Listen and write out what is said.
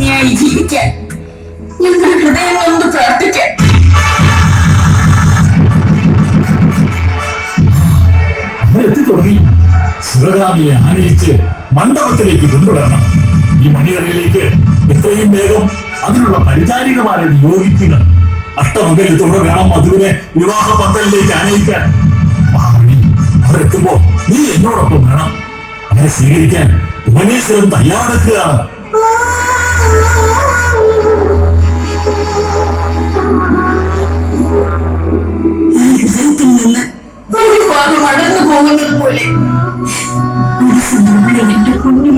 പത്നിയായി ജീവിക്കാൻ ഞങ്ങൾ ഹൃദയം കൊണ്ട് പ്രാർത്ഥിക്കാൻ. എത്തിത്തുടങ്ങി. ശിവകാമിയെ ആനയിച്ച് മണ്ഡപത്തിലേക്ക് കൊണ്ടുവരണം. ഈ മണികരയിലേക്ക് എത്രയും വേഗം അതിനുള്ള പരിചാരികമാരെ നിയോഗിക്കുക. അഷ്ടമംഗലത്തോടെ വേണം മധുവിനെ വിവാഹ പന്തലിലേക്ക് ആനയിക്കാൻ. അവരെത്തുമ്പോ നീ എന്നോടൊപ്പം വേണം. അവരെ സ്വീകരിക്കാൻ ഭുവനേശ്വരൻ തയ്യാറെടുക്കുകയാണ്. ഹൃദയത്തിൽ നിന്ന് ഒരു ഭാഗം അടർന്നു പോകുന്നത് പോലെ എന്റെ കുഞ്ഞു